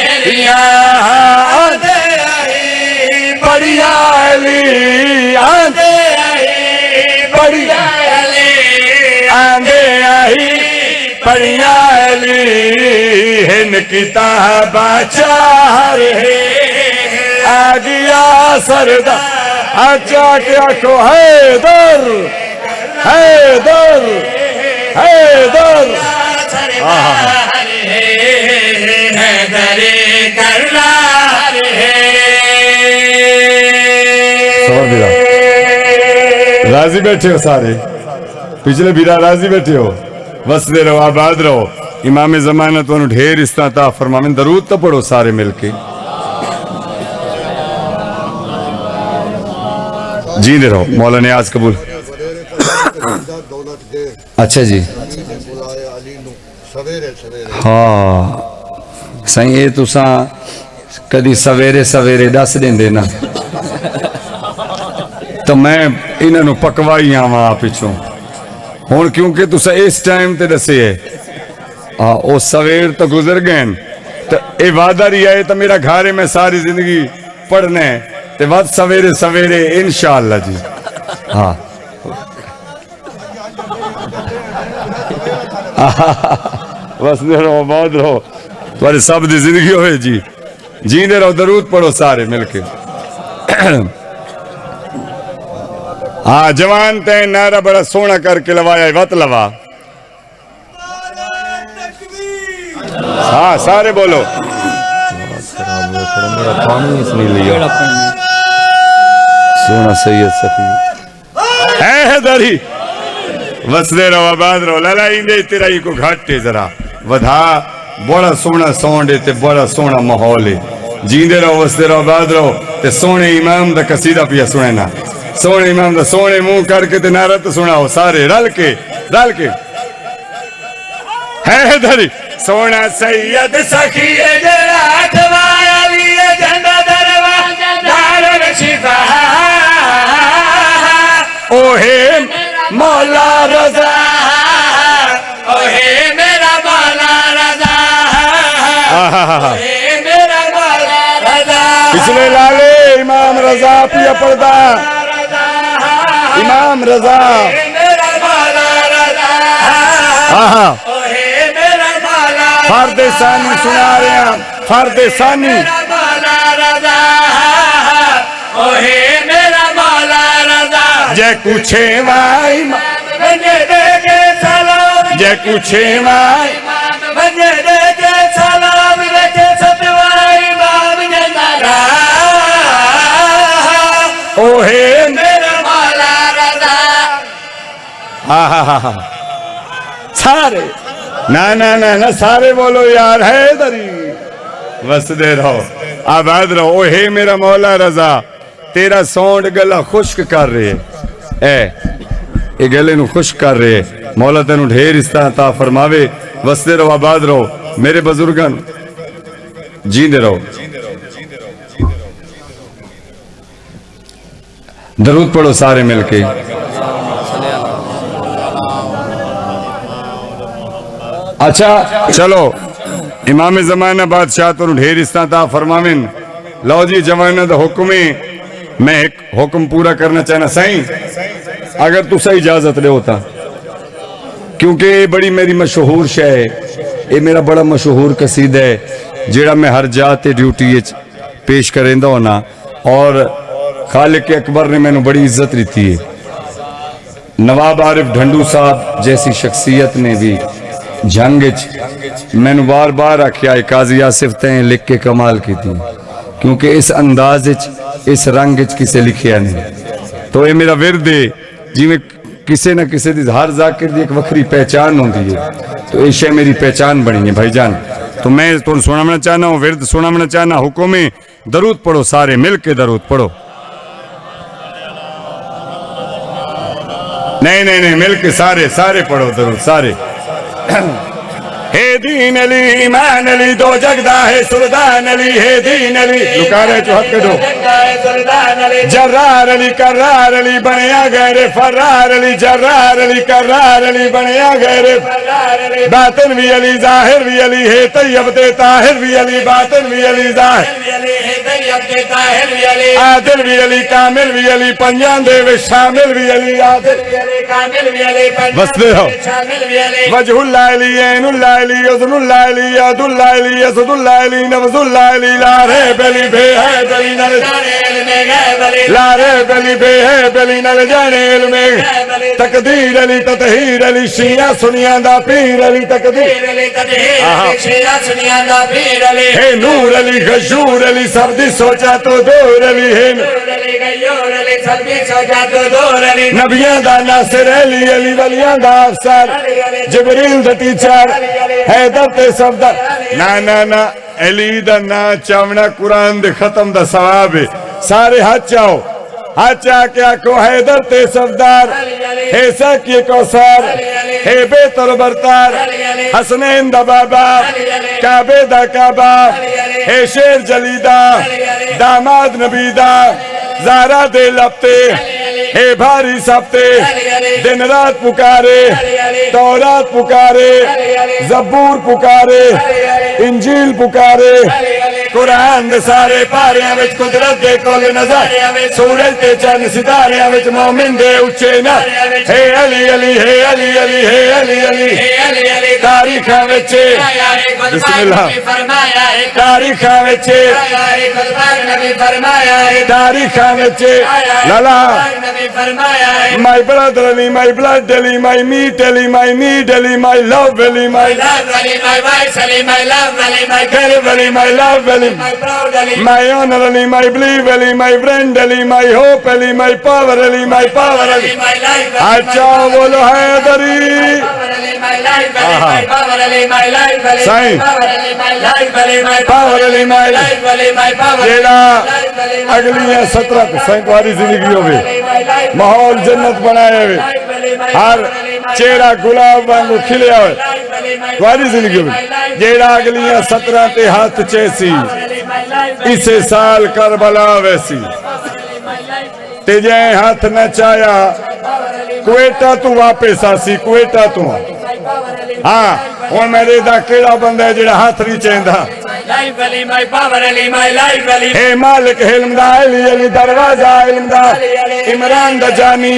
बढ़िया अली आंदे बढ़िया आंदे आई बढ़िया अली हिन किताब चार आ गया सरदा अच्छा क्या को हैदर हैदर हैदर राजी बैठे हो सारे पिछले बीरा राजी बैठे हो वसदे रहो आबाद रहो इमाम ज़माना तो ढेर इस्ता फरमावे दरूद तो पढ़ो सारे मिलके जींदे रहो मौला नियाज कबूल अच्छा जी हाँ सही ये तुसा कदी सवेरे सवेरे दस देंदे ना तो मैं इन्हों पकवाई आवा पिछों हुण क्योंकि तुसा इस टाइम ते दसे है हाँ वो सवेर तो गुजर गए तो ये वादा रही है तो मेरा घर है मैं सारी जिंदगी पढ़ना है ते वध सवेरे सवेरे इंशाअल्लाह जी हाँ बस रहो बहुत रहो तुम्हारे सब दी जिंदगी होए जी जींदे रहो दरूद पढ़ो सारे मिलके हाँ जवान ते नारा बड़ा सोना करके लवाया वत लवा हाँ सारे बोलो सोना सैयद सफी हैदरी वसदे रहो आबाद रहो लाला इंदे तेरा ही को घट है जरा वधा बड़ा सोहना साउंड है ते बड़ा सोहना माहौल है जींदे रहो वसदे रहो आबाद रहो ते सोहने इमाम दा कसीदा पिया सुनना सोहने इमाम दा सोहने मुंह करके ते नारा तो सुनाओ सारे रल के है धरी सोना सैयद सखी जरा अठवाया लिए झंडा दरवा दारुल शिफा ओहे मौला रजा ओहे मेरा मौला रजा ओहे मेरा मौला रजा पिछले लाले इमाम रजा पिया पर्दा इमाम रजा मेरा मौला रजा ओहे मेरा मौला फर्दे सानी सुना रहे हैं फर्दे सानी मेरा मौला रजा ओहे मेरा मौला रजा जय कुछे माई बने देखे सलाम जय कुछे माई बने देखे सलाम देखे सतवाई बाब जंदारा ओहे मेरा मौला रजा हा सारे ना सारे बोलो यार है दरी वसदे रहो आबाद रहो ओहे मेरा मौला रजा तेरा सौंड गला खुश्क कर रहे ए गले नु खुश्क कर रहे मौला तेन ढेर इस्ता ता फरमावे वसदे रहो आबाद रहो मेरे बुजुर्गन जींदे रहो दरूद पढ़ो सारे मिलके अच्छा चलो इमाम जमाना बादशाह तो ढेर इस्ता ता फरमाविन लो जी जमाना दा हुक्म मैं एक हुक्म पूरा करना चाहना सही अगर तुसा इजाजत ले होता क्योंकि ये बड़ी मेरी मशहूर शय है ये मेरा बड़ा मशहूर कसीदा है जेड़ा मैं हर जाते ड्यूटी पेश करेंदा होना और खालिक अकबर ने मैंने बड़ी इज्जत दी है नवाब आरिफ ढंडू साहब जैसी शख्सियत ने भी जंग मैंने बार बार आख्या काजी आसिफ तैं लिख के कमाल की थी क्योंकि इस अंदाज इस रंग किसे लिखिया नहीं तो ये मेरा विरद है जिमें किसी न किसी दी हर जाकिर दी एक वखरी पहचान होती है तो ये शय मेरी पहचान बनी है भाईजान तो मैं तुम सुनाना चाहना हूँ विरद सुनाना चाहना हुक्म दरूद पढ़ो सारे मिल के दरूद पढ़ो नहीं मिल के सारे पढ़ो दरूद सारे हे दीन अली ईमान अली दो जगदा है सुल्तान अली हे दीन अली लुकारे जो हथ करो जर्रार अली कर्रार अली बनया गए फर्रार अली जर्रार अली कर्रार अली बनया गए बातिन भी अली जाहिर भी अली हे तैयब ते ताहिर भी अली बातिन भी अली जाहिर आदिल भी अली कामिल भी अली पंजान दे वे शामिल भी अली आदिल कामिल भी अली बसते हो शामिल भी अली वजहुल्लाह अली ऐनुल्लाह अली यज़नुल्लाह अली यादुल्लाह अली यसदुल्लाह अली नवजुल्लाह अली लारे बली बे है बली नल जाने इल्मे गैब लारे बली बे है बली नल जाने इल्मे तकदीर अली ततहीर अली शिया सुनिया दा पीर अली तकदीर अली ततहीर अली शिया सुनिया दा पीर अली हे नूर अली गशूर अली सब दी सोचा तो दूर अली है नूर अली गशूर अली सब दी सोचा तो दूर अली नबियां दा नासिर अली अली वलियां दा अफसर जिब्रील दा टीचर हैदर ते सफदर ना अली दा ना चावना कुरान दे खत्म दा सवाब है सारे हाथ चाओ हाथ आके आखो हैदर ते सफदार हे सकी कौसर हे बेतर बरतार हसनैन दा बाबा काबे दा काबा हे शेर जलीदा दामाद नबीदा जारा दे लपते हे भारी सप्ते दिन रात पुकारे तौरात पुकारे जबूर पुकारे इंजील पुकारे कुरान दे सारे पारियां विच कुदरत दे कोल नज़र सूरज ते चंद सितारियां विच मोमिन दे उच्चे ना हे अली अली हे अली अली हे अली अली हे अली अली तारीखां विच बिस्मिल्लाह तारीखां विच तारीखां विच लाला नबी फरमाया है My brother Ali, my blood Ali, my meat Ali, my need Ali, my love Ali, my love Ali, my wife Ali, my love Ali, my care Ali, my love Ali, my proud Ali, my honor Ali, my belief Ali, my friend Ali, my hope Ali, my power Ali, my power Ali. my life अच्छा बोलो Hydari my life my power Ali, my life Ali, Sain. power Ali, my life Ali, my power Ali, my life Ali, my power जेड़ा अगली 17 तुम्हारी जिंदगी होवे माहौल जन्नत बनाए हुए हर चेहरा गुलाब वांगू खिलिया हुए तुम्हारी जिंदगी होवे जेड़ा अगली 17 ते हाथ चेसी इसे साल करबला वैसी ते जे हाथ न चाया कुवेटा तू वापस आसी कुवेटा तू हाँ हुण मेरे दा केड़ा बंदा है जेड़ा हाथ नहीं चेंदा life Ali, my power Ali, my life Ali, हे मालिक इल्म दा अली अली दरवाजा इल्म दा इमरान दा जानी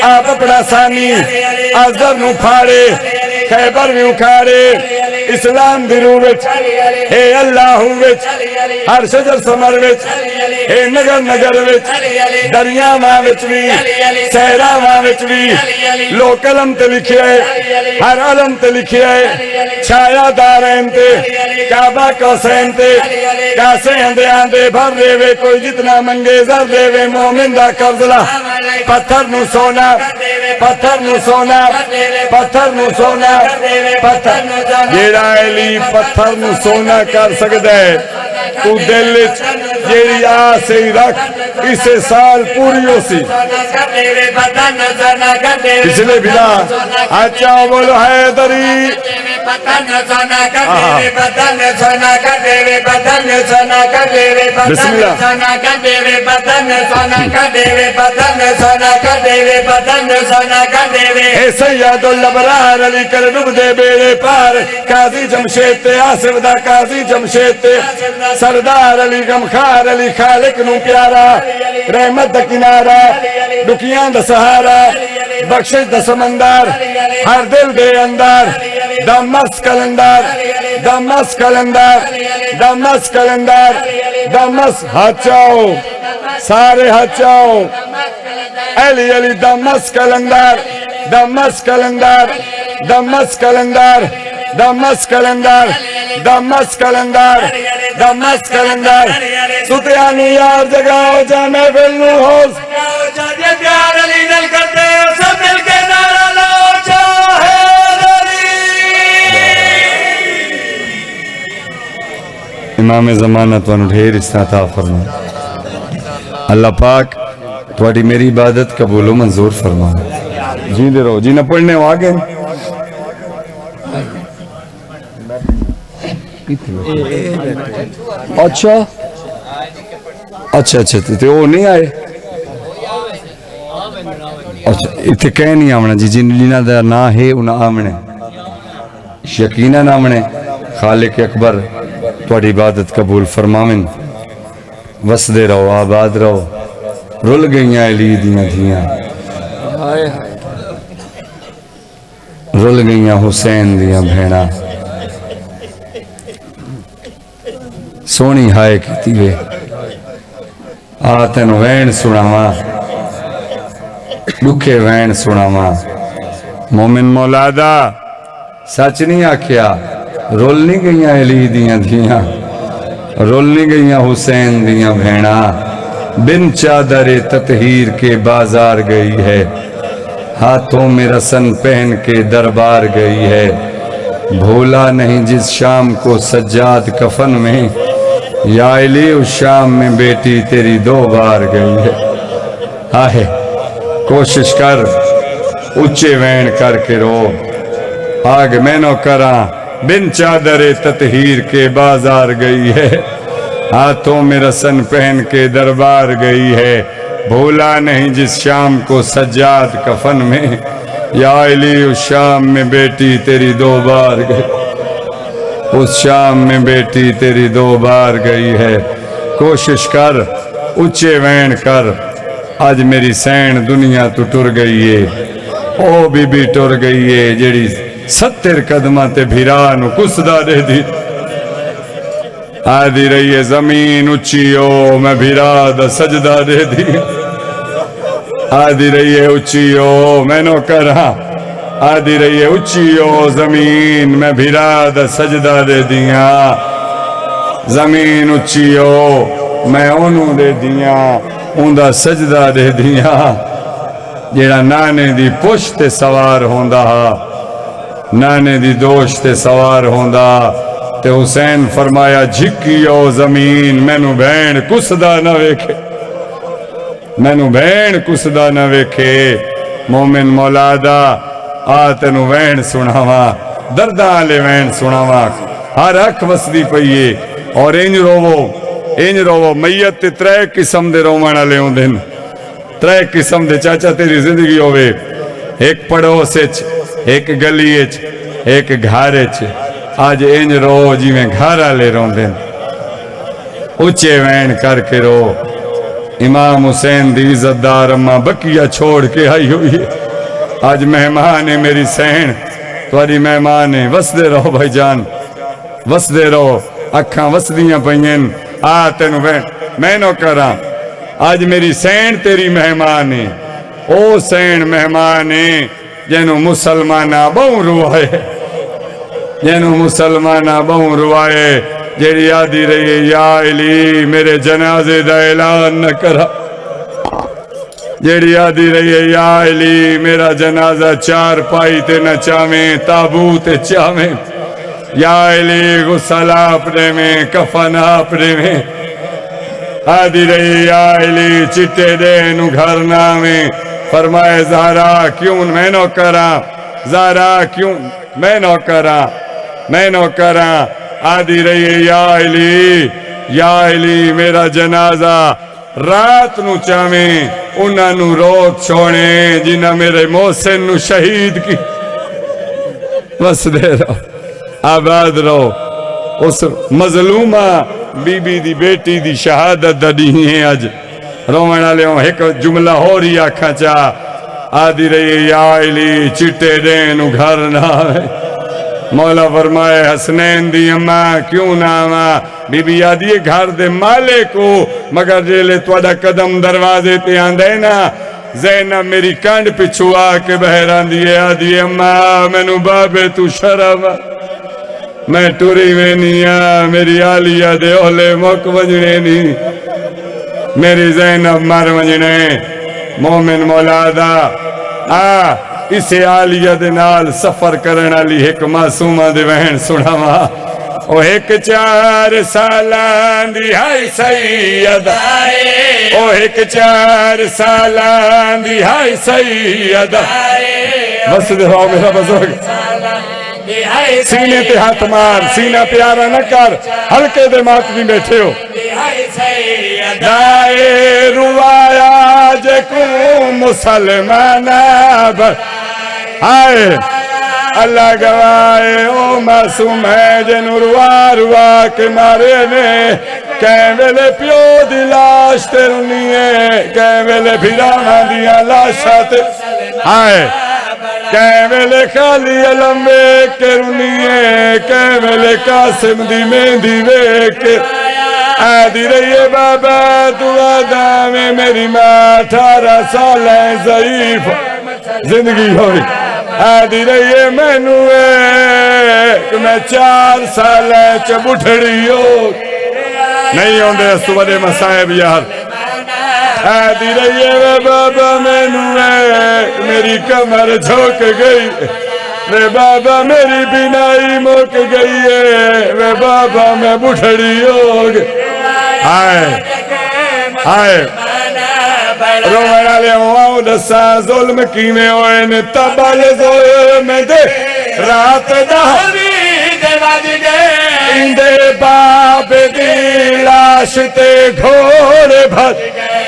आप अपना सानी अजहर नु फाड़े खैबर भी उखाड़े इस्लाम दी रूह विच हे अल्लाह विच हर शजर समर विच हे नगर नगर विच दरियावां विच भी सहरावां विच भी लोक कलम ते लिखिया है हर अलम ते लिखिया है छायादार ते काबा कौसैन ते कासे आंदे आंदे भर देवे कोई जितना मंगे जर देवे मोमिन दा कर्जला पत्थर नु सोना पत्थर नु सोना पत्थर नु सोना पत्थर जेड़ा अली पत्थर नु सोना कर सकदा है तू दिल विच जेड़ी आस ही रख इसे साल पूरी होसी पिछले बिना अच्छा बोलो हैदरी सैयदुल अबरार अली कर डूब दे बेड़े पार काजी जमशेद ते आसिफ दा काजी जमशेद ते सरदार अली गमखार अली खालिक नू प्यारा रहमत दा किनारा दुखियां दा सहारा बख्शिश दा समंदर हर दिल दे अंदर दमस कलंदर दमस कलंदर दमस कलंदर दमस हचाओ सारे हचाओ अली अली दमस कलंदर दमस कलंदर दमस कलंदर दमस कलंदर दमस कलंदर दमस कलंदर सुतियानी यार जगाओ जा महफिल नु होश प्यार अली नल करते सब मिलके नारा लो चाहे इमाम ज़माना तुहानू ढेर इस्ता फरमा अल्लाह पाक थोड़ी मेरी इबादत कबूलो मंजूर फरमा जींदे रहो जी न पढ़ने आ गए अच्छा अच्छा अच्छा ते वो नहीं आए अच्छा इतने कह नहीं आमना जी जिन्होंने दा ना है उन्हें आमने यकीनन आमने खालिक अकबर थोड़ी इबादत कबूल फरमाविन वसदे रहो आबाद रहो रुल गई अली दियां धियां रुल गई हुसैन दियां भेड़ा सोनी हाय की वे आ तेन वैन सुनावा दुखे वैन सुनावा मोमिन मौलादा सच नहीं आख्या रुल नहीं गई अली दियां धियां रुल नहीं गई हुसैन दियां भेड़ा बिन चादरे ततहीर के बाजार गई है हाथों में रसन पहन के दरबार गई है भूला नहीं जिस शाम को सज्जाद कफन में या अली उस शाम में बेटी तेरी 2 बार गई है आहे कोशिश कर ऊंचे वैन करके रो आग मैनो करा बिन चादरे ततहीर के बाजार गई है हाथों में रसन पहन के दरबार गई है भूला नहीं जिस शाम को सज्जाद कफन में या अली उस शाम में बेटी तेरी 2 बार गई उस शाम में बेटी तेरी 2 बार गई है कोशिश कर ऊंचे वैन कर आज मेरी सैन दुनिया तो टुर गई है ओ बीबी टुर गई है जेड़ी 70 कदमां ते भिरा नु कुसदा दे दी आदि रही है जमीन उच्ची ओ मैं भिरा दा सजदा दे दी आदि रही है उच्ची ओ मैनो करा आदि रही है उच्ची ओ जमीन मैं भिरा दा सजदा दे दिया जमीन उच्ची ओ मैं ओनू दे दिया उंदा सजदा दे दिया जेड़ा नाने दी पुछ ते सवार होंदा नाने दी दोष ते सवार होंदा ते हुसैन फरमाया झिकी ओ जमीन मैनू भैन कुसदा ना वेखे मैनू भैन कुसदा ना वेखे मोमिन मौलादा आ तेनू वैन सुनावा दर्दा आले वैन सुनावा हर अख वसदी पईए और इंज रोवो मैयत ते त्रै किस्म दे रोवण वाले होंदे न त्रै किस्म दे चाचा तेरी जिंदगी होवे एक पड़ोस च एक गली च एक घर च आज इंज रो जिवें घर वाले रोंदे न उच्चे वैन करके रो इमाम हुसैन दी इज्जतदार अम्मा बकिया छोड़ के आई हुई है आज मेहमान है मेरी सैन तुहारी मेहमान है वसदे रहो भाईजान वसदे रहो अखा वसदियां पईयन आ तेन मैं नो करा आज मेरी सैन तेरी मेहमान है ओ सैन मेहमान है जेनू मुसलमाना बहु रुवाए जेनू मुसलमाना बहु रुवाए जेड़ी आदि रही है या अली मेरे जनाजे दा ऐलान न करा जेड़ी आदि रही है या अली मेरा जनाजा चार पाई ते न चावे ताबूत चावे या अली गुस्सा अपने में कफन अपने में आदि रही या अली चिट्टे दे नु घर नावे फरमाए ज़हरा क्यों मैं नो करा ज़हरा क्यों मैं नो करा आदि रही है या अली मेरा जनाजा रात नू चावे उन्होंने रोक छोड़े जिन्हें मेरे मोहसिन नू शहीद की वसदे रहो आबाद रहो उस मजलूमा बीबी दी बेटी दी शहादत दा दी है अज रोवण वाले एक जुमला हो रही आखा चा आदि रही या अली चिट्टे देन घर ना मौला फरमाए हसनैन दी अम्मा क्यों ना आवा बीबी आदि घर दे माले को मगर जेले तुहाडा कदम दरवाजे ते आंदा है ना ज़ैनब मेरी कंड पिछू आके बहर आंदी है आदि अम्मा मैनू बाबे तू शर्म मैं टुरी वेनिया मेरी आलिया दे ओले मुक वजने नी मेरी ज़ैनब मर वजने मोमिन मौलादा आ इसे आलिया दे नाल सफर करने वाली एक मासूमा दे वहन सुनावा ओ एक 4 सालां दी हाय सैयदा ओ एक 4 सालां दी हाय सैयदा बस देखो मेरा बुजुर्ग सीने पे हाथ मार सीना प्यारा न कर हल्के दे मात भी बैठे हो दाए रुवाया जे को मुसलमान हाय अल्लाह गवाए ओ मासूम है जिन्हों रुआ रुआ के मारे ने कै वेले प्यो दी लाश ते रुनी है कै वेले फिराना दिया लाशा ते हाय कै वेले खाली अलम वेख के रुनी है कै वेले कासिम दी मेहंदी वेख के आदि रही बाबा दुआ दावे मेरी माँ 18 साल है ज़ईफ जिंदगी होई आदि रही मैनू मैं 4 साल च बुठड़ी हो नहीं आते इस बड़े मसायब यार आदि रही बाबा मैनू मेरी कमर झुक गई वे बाबा मेरी बिनाई मुक गई है वे बाबा मैं बुठड़ी हो गई हाय हाय रोवण वाले आओ दसा जुल्म किवें होए ने तबल जुल्म दे रात दा वज गए इंदे बाप दी लाश ते घोड़े भज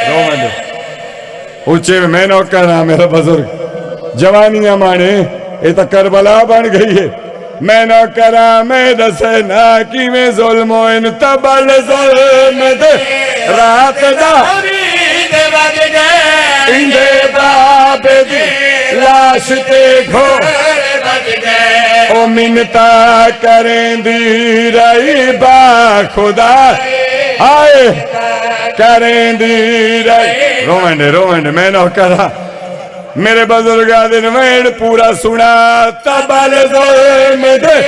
रोवण ऊंचे मैं नो करा मेरा बुजुर्ग जवानियां माने ये तो करबला बन गई है मैं न करा मैं दसे ना किवें जुल्म होए न तबल जुल्म दे रात दा वज गए इंदे बाप दी लाश ते घोड़े भज गए ओ मिन्नता करेंदी रही बा खुदा आए करेंदी रही रोवेंडे मैं ना करा मेरे बुजुर्गा दिन वेण पूरा सुना तबल दे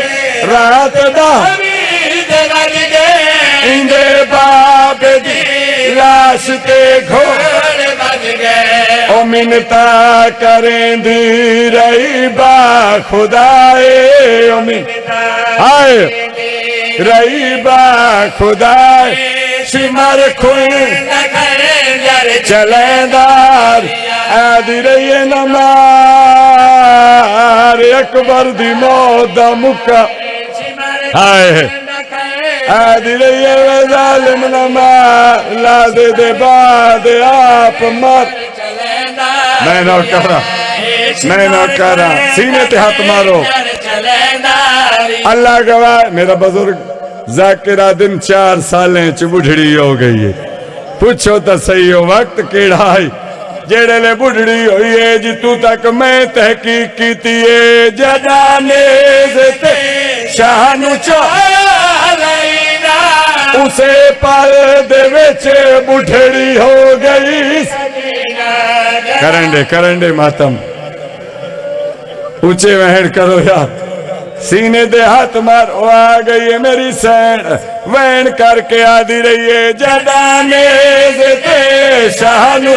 रात दा इंदे बाप दी लाश ते घोड़ ओ मिन्नता करेंदी रही बा खुदाए ओ मिन्नता आए रही बा खुदाए सिमर खुन चलेंदार आदि रही नमार अकबर दी मौत दा मुक्का हाय आदि रही जालिम नमार ला दे बाद आप मर मैं ना करा सीने ते हाथ मारो अल्लाह गवाह मेरा बुजुर्ग जाकिरा दिन 4 सालें च बुढ़ड़ी हो गई है पूछो तो सही हो वक्त केड़ा है जेड़े ले बुढ़ड़ी हुई है जितू तक मैं तहकीक कीती है जदाने ते शाहनु उसे पल दे विच बुढ़ड़ी हो गई करंडे मातम ऊंचे वहन करो यार सीने दे हाथ मार ओ आ गई है मेरी सैन वहन करके आदि रही है जदाने ते शाहनु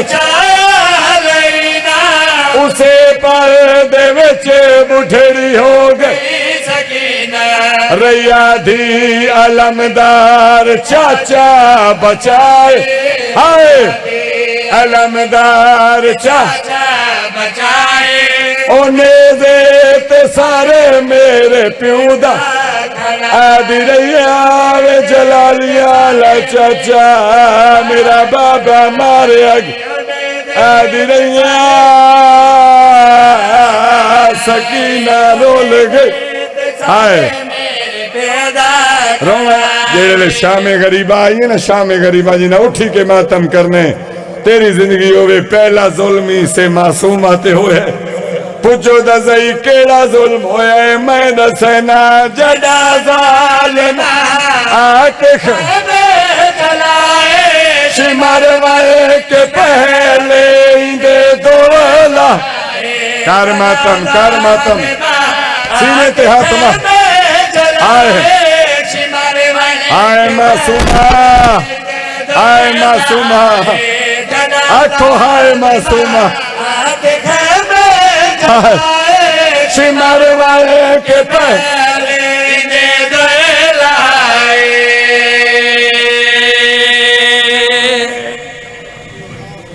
उसे पर दे विच बुढ़ड़ी हो गई रैया धी अलमदार चाचा बचाए हाय अलमदार चाचा बचाए ओने दे ते सारे मेरे प्यू दा आदि रैया वे जलालिया ला चाचा मेरा बाबा मारे आदि रैया सकीना रोल गई हाय जेड़े शामे गरीबा आई है ना शामे गरीबा जी ना उठी के मातम करने तेरी जिंदगी होवे पहला जुल्मी से मासूम आते हुए पूछो दसई केड़ा जुल्म होया है मैं दसना जड़ा जालिम आके सिमर वाले के पहले दे दोला कर मातम सीने ते हाथ मार आए मासूमा आखो हाय मासूमा सिमर वाले के पे